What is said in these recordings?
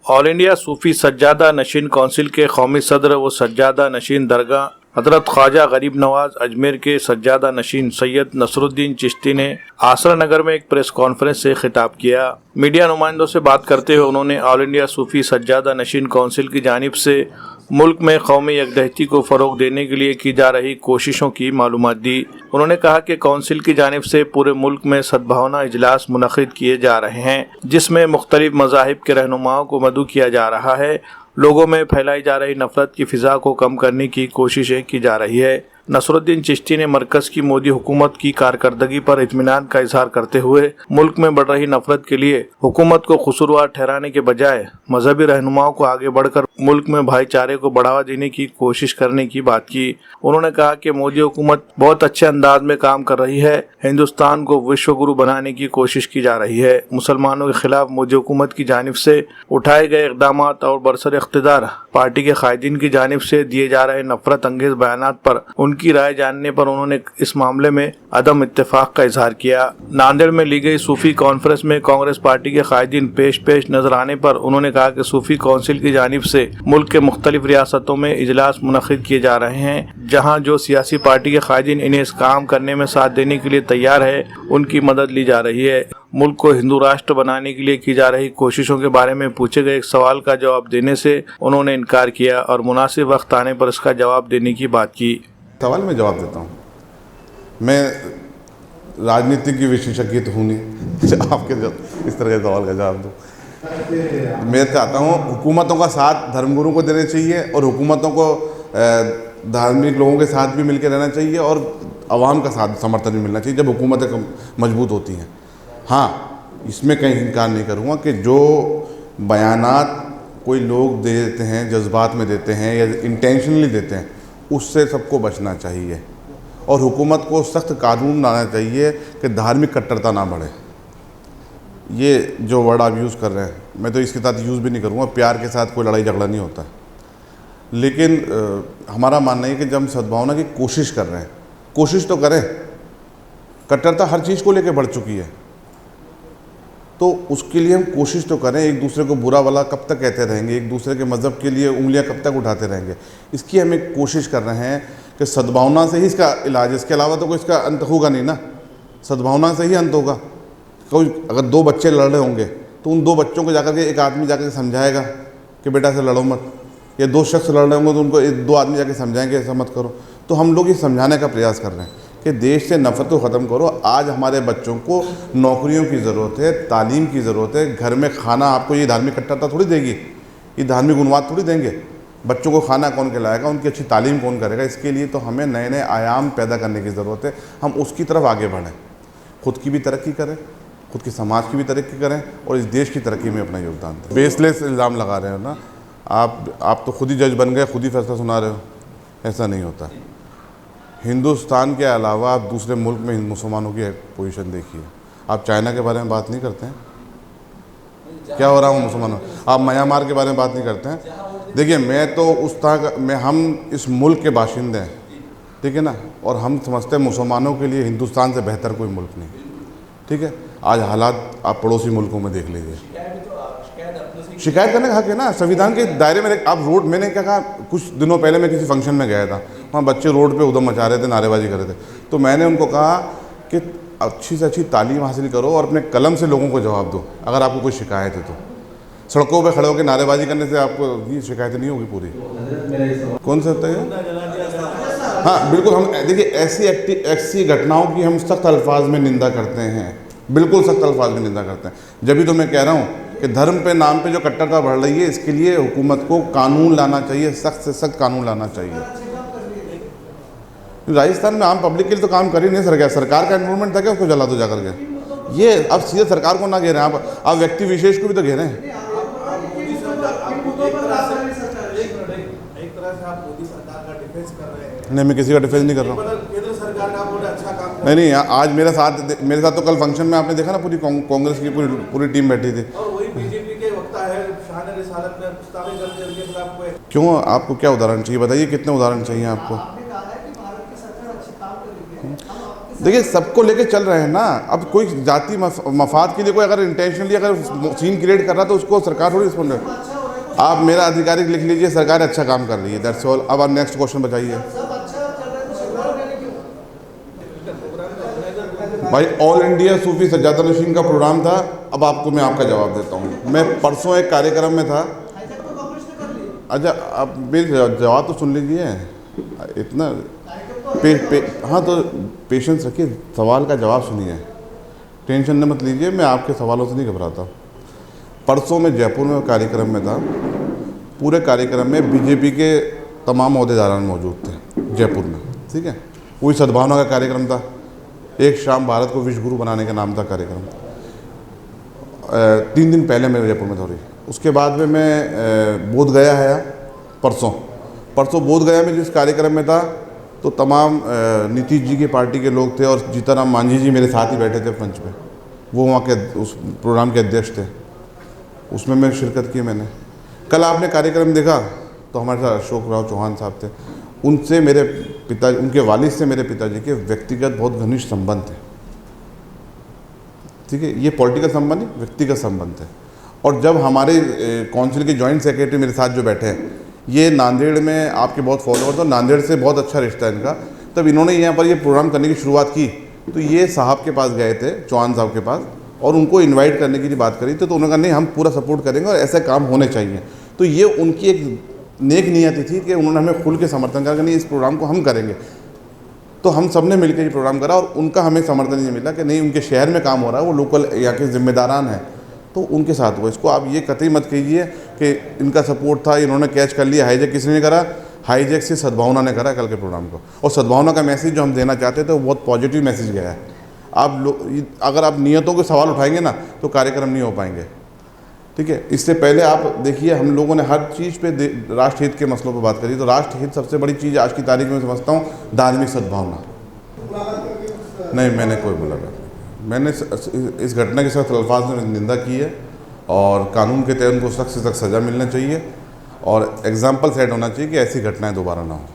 All India सूफी सज्जादा नशीन council के कौमी सदर व सज्जादा नशीन दरगाह हजरत ख्वाजा गरीब नवाज अजमेर के सज्जादा नशीन सैयद नसरुद्दीन चिश्ती ने आसरा नगर में एक प्रेस कॉन्फ्रेंस से खिताब किया। मीडिया नुमाइंदों से बात करते हुए उन्होंने ऑल इंडिया सूफी सज्जादा नशीन काउंसिल की जानिब से मुल्क में कौमी यकजहती को फ़रोग देने के लिए की जा रही कोशिशों की मालूमात दी। उन्होंने कहा कि काउंसिल की जानिब से पूरे मुल्क में सद्भावना इजलास मुनक़िद किए जा रहे हैं, जिसमें मुख्तलिफ मज़ाहिब के रहनुमाओं को मदऊ किया जा रहा है। लोगों में फैलाई जा रही नफरत की फ़िज़ा को कम करने की कोशिशें की जा रही है। नसरुद्दीन चिश्ती ने मरकज़ की मोदी हुकूमत की कारकर्दगी पर इत्मीनान का इजहार करते हुए मुल्क में बढ़ रही नफरत के लिए हुकूमत को कसूरवार ठहराने के बजाय मजहबी रहनुमाओं को आगे बढ़कर मुल्क में भाईचारे को बढ़ावा देने की कोशिश करने की बात की। उन्होंने कहा कि मोदी हुकूमत बहुत अच्छे अंदाज में काम कर रही है, हिंदुस्तान को विश्व गुरु बनाने की कोशिश की जा रही है। मुसलमानों के खिलाफ मोदी हुकूमत की जानिब से उठाए गए इक़दाम और बरसर इख्तिदार पार्टी के कायदीन की जानिब से दिए जा रहे नफरत अंगेज बयानात पर उनकी राय जानने पर उन्होंने इस मामले में अदम इत्तेफाक का इजहार किया। नांदेड़ में ली गई सूफी कॉन्फ्रेंस में कांग्रेस पार्टी के कायदीन पेश नजर आने पर उन्होंने कहा कि सूफी काउंसिल की जानिब से मुल्क के मुख्तलिफ रियासतों में इजलास मुनक़िद किए जा रहे हैं, जहाँ जो सियासी पार्टी के कायदीन इन्हें इस काम करने में साथ देने के लिए तैयार है, उनकी मदद ली जा रही है। मुल्क को हिंदू राष्ट्र बनाने के लिए की जा रही कोशिशों के बारे में पूछे गए एक सवाल का जवाब देने से उन्होंने इनकार किया और मुनासिब वक्त आने पर इसका जवाब देने की बात की। सवाल में जवाब देता हूँ। मैं राजनीति की विशेषज्ञ तो हूँ नहीं, आपके इस तरह के सवाल का जवाब दूँ। मैं चाहता हूँ हुकूमतों का साथ धर्मगुरुओं को देना चाहिए और हुकूमतों को धार्मिक लोगों के साथ भी मिलकर रहना चाहिए और आवाम का साथ समर्थन भी मिलना चाहिए जब हुकूमतें मजबूत होती हैं। हाँ, इसमें कहीं इनकार नहीं करूँगा कि जो बयानात कोई लोग दे देते हैं, जज्बात में देते हैं या इंटेंशनली देते हैं, उससे सबको बचना चाहिए और हुकूमत को सख्त कानून लाना चाहिए कि धार्मिक कट्टरता ना बढ़े। ये जो वर्ड आप यूज़ कर रहे हैं, मैं तो इसके साथ यूज़ भी नहीं करूँगा। प्यार के साथ कोई लड़ाई झगड़ा नहीं होता, लेकिन हमारा मानना है कि जब हम सद्भावना की कोशिश कर रहे हैं, कोशिश तो करें। कट्टरता हर चीज़ को लेकर बढ़ चुकी है, तो उसके लिए हम कोशिश तो करें। एक दूसरे को बुरा भला कब तक कहते रहेंगे, एक दूसरे के मज़हब के लिए उंगलियां कब तक उठाते रहेंगे। इसकी हम एक कोशिश कर रहे हैं कि सद्भावना से ही इसका इलाज है, इसके अलावा तो कोई इसका अंत होगा नहीं ना। सद्भावना से ही अंत होगा। कोई अगर दो बच्चे लड़ रहे होंगे तो उन दो बच्चों को जाकर के एक आदमी जाकर समझाएगा कि बेटा से लड़ो मत, या दो शख्स लड़ रहे होंगे तो उनको दो आदमी जाकर समझाएंगे ऐसा मत करो। तो हम लोग ये समझाने का प्रयास कर रहे हैं कि देश से नफरत को ख़त्म करो। आज हमारे बच्चों को नौकरियों की ज़रूरत है, तालीम की ज़रूरत है। घर में खाना आपको ये धार्मिक कट्टरता थोड़ी देगी, ये धार्मिक उन्माद थोड़ी देंगे। बच्चों को खाना कौन खिलाएगा, उनकी अच्छी तालीम कौन करेगा। इसके लिए तो हमें नए नए आयाम पैदा करने की ज़रूरत है। हम उसकी तरफ आगे बढ़ें, खुद की भी तरक्की करें, खुद की समाज की भी तरक्की करें और इस देश की तरक्की में अपना योगदान दें। बेसलेस इल्ज़ाम लगा रहे हो ना आप तो खुद ही जज बन गए, खुद ही फैसला सुना रहे हो। ऐसा नहीं होता। हिंदुस्तान के अलावा आप दूसरे मुल्क में मुसलमानों की पोजीशन देखिए। आप चाइना के बारे में बात नहीं करते हैं, क्या हो रहा हूँ मुसलमानों। आप म्यांमार के बारे में बात नहीं करते हैं। देखिए, मैं तो उस तरह में, हम इस मुल्क के बाशिंदे हैं, ठीक है ना, और हम समझते हैं मुसलमानों के लिए हिंदुस्तान से बेहतर कोई मुल्क नहीं, ठीक है। आज हालात आप पड़ोसी मुल्कों में देख लीजिए। शिकायत करने का हक है ना, संविधान के दायरे में। आप रोड, मैंने क्या कहा, कुछ दिनों पहले मैं किसी फंक्शन में गया था, वहाँ बच्चे रोड पे उधम मचा रहे थे, नारेबाजी कर रहे थे। तो मैंने उनको कहा कि अच्छी से अच्छी तालीम हासिल करो और अपने कलम से लोगों को जवाब दो अगर आपको कोई शिकायत है तो। सड़कों पे खड़े होकर नारेबाजी करने से आपको ये शिकायतें नहीं होगी पूरी। कौन सा होता है? हाँ बिल्कुल। हम देखिए ऐसी घटनाओं की हम सख्त अल्फाज में निंदा करते हैं, बिल्कुल सख्त अल्फाज में निंदा करते हैं। जब भी तो मैं कह रहा हूँ कि धर्म पे नाम पे जो कट्टरता बढ़ रही है, इसके लिए हुकूमत को कानून लाना चाहिए, सख्त से सख्त कानून लाना चाहिए। राजस्थान में आम पब्लिक के लिए तो काम कर ही नहीं सर, क्या सरकार का इन्वॉल्वमेंट था क्या उसको जला दो जाकर के। ये अब सीधे सरकार को ना घेरें आप व्यक्ति विशेष को भी तो घेरें। नहीं, मैं किसी का डिफेंस नहीं कर रहा हूँ। नहीं, आज मेरे साथ तो कल फंक्शन में आपने देखा ना, पूरी कांग्रेस की पूरी टीम बैठी थी। क्यों, आपको क्या उदाहरण चाहिए बताइए, कितने उदाहरण चाहिए आपको? देखिए, सबको लेके चल रहे हैं ना। अब कोई जाति मफाद के लिए कोई अगर इंटेंशनली अगर सीन क्रिएट कर रहा है तो उसको सरकार थोड़ी रिस्पॉन्ड है। आप मेरा आधिकारिक लिख लीजिए, सरकार अच्छा काम कर रही है, दैट्स ऑल। अब आप नेक्स्ट क्वेश्चन बताइए भाई। ऑल इंडिया सूफी सज्जादा नशीन का प्रोग्राम था। अब आपको मैं आपका जवाब देता हूँ। मैं परसों एक कार्यक्रम में था। अच्छा, आप मेरी जवाब तो सुन लीजिए। इतना हाँ, तो पेशेंस रखिए, सवाल का जवाब सुनिए, टेंशन न मत लीजिए, मैं आपके सवालों से नहीं घबराता। परसों मैं जयपुर में कार्यक्रम में था। पूरे कार्यक्रम में बीजेपी के तमाम अहदेदारान मौजूद थे जयपुर में, ठीक है। वही सद्भावना का कार्यक्रम था। एक शाम भारत को विश्व गुरु बनाने का नाम था कार्यक्रम। 3 दिन पहले मैं जयपुर में था। उसके बाद में मैं बोध गया है परसों बोध गया में जिस कार्यक्रम में था, तो तमाम नीतीश जी की पार्टी के लोग थे और जीताराम मांझी जी मेरे साथ ही बैठे थे मंच पे। वो वहाँ के उस प्रोग्राम के अध्यक्ष थे। उसमें मैं शिरकत की मैंने। कल आपने कार्यक्रम देखा तो हमारे साथ अशोक राव चौहान साहब थे। उनसे मेरे पिता, उनके वालिद से मेरे पिताजी के व्यक्तिगत बहुत घनिष्ठ संबंध थे, ठीक है। ये पॉलिटिकल संबंध नहीं, व्यक्तिगत संबंध है। और जब हमारे काउंसिल के जॉइंट सेक्रेटरी मेरे साथ जो बैठे हैं, ये नांदेड़ में आपके बहुत फॉलोअर, तो नांदेड़ से बहुत अच्छा रिश्ता है इनका। तब इन्होंने यहाँ पर ये प्रोग्राम करने की शुरुआत की, तो ये साहब के पास गए थे, चौहान साहब के पास, और उनको इनवाइट करने की बात करी थी। तो उन्होंने कहा नहीं, हम पूरा सपोर्ट करेंगे और ऐसे काम होने चाहिए। तो ये उनकी एक नेक नियति थी कि उन्होंने हमें खुल के समर्थन करा कि नहीं, इस प्रोग्राम को हम करेंगे। तो हम सब ने मिलकर ये प्रोग्राम करा और उनका हमें समर्थन ये मिला कि नहीं, उनके शहर में काम हो रहा है, वो लोकल यहाँ के जिम्मेदारान हैं, तो उनके साथ हुआ। इसको आप ये कतई मत कीजिए कि इनका सपोर्ट था, इन्होंने कैच कर लिया। हाईजैक किसने नहीं करा, हाईजैक से सद्भावना ने करा कल के प्रोग्राम को। और सद्भावना का मैसेज जो हम देना चाहते थे वो बहुत पॉजिटिव मैसेज गया है। आप लोग अगर आप नियतों के सवाल उठाएंगे ना तो कार्यक्रम नहीं हो पाएंगे, ठीक है। इससे पहले आप देखिए, हम लोगों ने हर चीज़ पे राष्ट्रहित के मसलों पर बात करी। तो राष्ट्रहित सबसे बड़ी चीज़ आज की तारीख में समझता हूँ धार्मिक सद्भावना। नहीं, मैंने कोई बोला नहीं। मैंने इस घटना के सख्त अल्फाज में निंदा की है और कानून के तहत उनको सख्त से सख्त सज़ा मिलना चाहिए और एग्जाम्पल सेट होना चाहिए कि ऐसी घटनाएं दोबारा ना हो।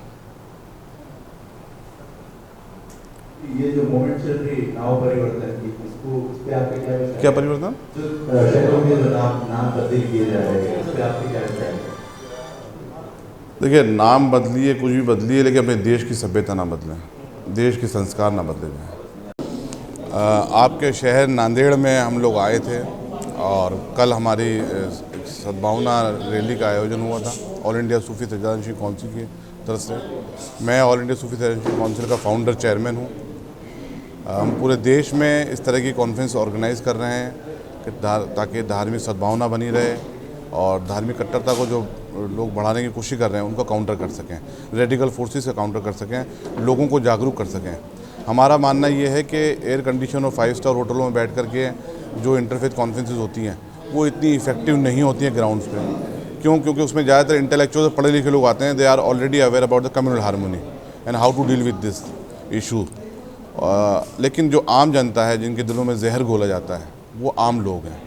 ये जो मोमेंट चल रही नाम परिवर्तन की, इसको इस पे आपके क्या क्या परिवर्तन? शहरों में जो नाम तब्दील किए जा रहे हैं, इस पे आपके क्या विचार है? देखिए, नाम बदलिए, कुछ भी बदलिए, लेकिन अपने देश की सभ्यता ना बदलें, देश के संस्कार ना बदले जाएँ। आपके शहर नांदेड़ में हम लोग आए थे और कल हमारी सद्भावना रैली का आयोजन हुआ था ऑल इंडिया सूफी सज्जादा नशीन काउंसिल की तरफ से। मैं ऑल इंडिया सूफी सज्जादा नशीन काउंसिल का फाउंडर चेयरमैन हूँ। हम पूरे देश में इस तरह की कॉन्फ्रेंस ऑर्गेनाइज़ कर रहे हैं कि ताकि धार्मिक सद्भावना बनी रहे और धार्मिक कट्टरता को जो लोग बढ़ाने की कोशिश कर रहे हैं उनको काउंटर कर सकें, रेडिकल फोर्सेस से काउंटर कर सकें, लोगों को जागरूक कर सकें। हमारा मानना ये है कि एयर कंडीशन और 5 स्टार होटलों में बैठ कर के जो इंटरफेथ कॉन्फ्रेंसेस होती हैं वो इतनी इफेक्टिव नहीं होती हैं ग्राउंड्स पे। क्यों? क्योंकि उसमें ज़्यादातर इंटेलेक्चुअल पढ़े लिखे लोग आते हैं। They are already aware about the communal harmony and how to deal with this issue. लेकिन जो आम जनता है, जिनके दिलों में जहर घोला जाता है, वो आम लोग हैं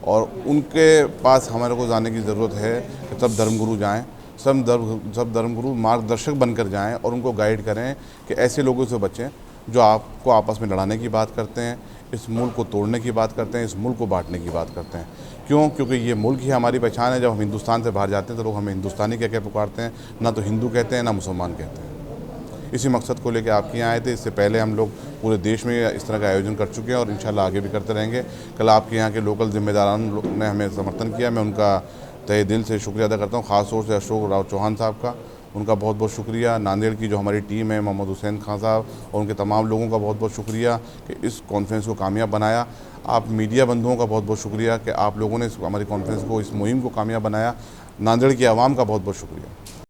और उनके पास हमारे को जाने की ज़रूरत है कि सब धर्मगुरु जाएँ, सब धर्मगुरु मार्गदर्शक बनकर जाएं और उनको गाइड करें कि ऐसे लोगों से बचें जो आपको आपस में लड़ाने की बात करते हैं, इस मुल्क को तोड़ने की बात करते हैं, इस मुल्क को बांटने की बात करते हैं। क्यों? क्योंकि ये मुल्क ही हमारी पहचान है। जब हम हिंदुस्तान से बाहर जाते हैं तो लोग हमें हिंदुस्तानी कह के पुकारते हैं, ना तो हिंदू कहते हैं ना मुसलमान कहते हैं। इसी मकसद को लेकर आपके यहाँ आए थे। इससे पहले हम लोग पूरे देश में इस तरह का आयोजन कर चुके हैं और इंशाल्लाह आगे भी करते रहेंगे। कल आपके यहाँ के लोकल जिम्मेदारान ने हमें समर्थन किया, मैं उनका तहे दिल से शुक्रिया अदा करता हूँ। ख़ास तौर से अशोक राव चौहान साहब का, उनका बहुत बहुत शुक्रिया। नांदेड़ की जो हमारी टीम है, मोहम्मद हुसैन खान साहब और उनके तमाम लोगों का बहुत बहुत शुक्रिया कि इस कॉन्फ्रेंस को कामयाब बनाया। आप मीडिया बंधुओं का बहुत बहुत शुक्रिया कि आप लोगों ने हमारी कॉन्फ्रेंस को, इस मुहिम को कामयाब बनाया। नांदेड़ की आवाम का बहुत बहुत शुक्रिया।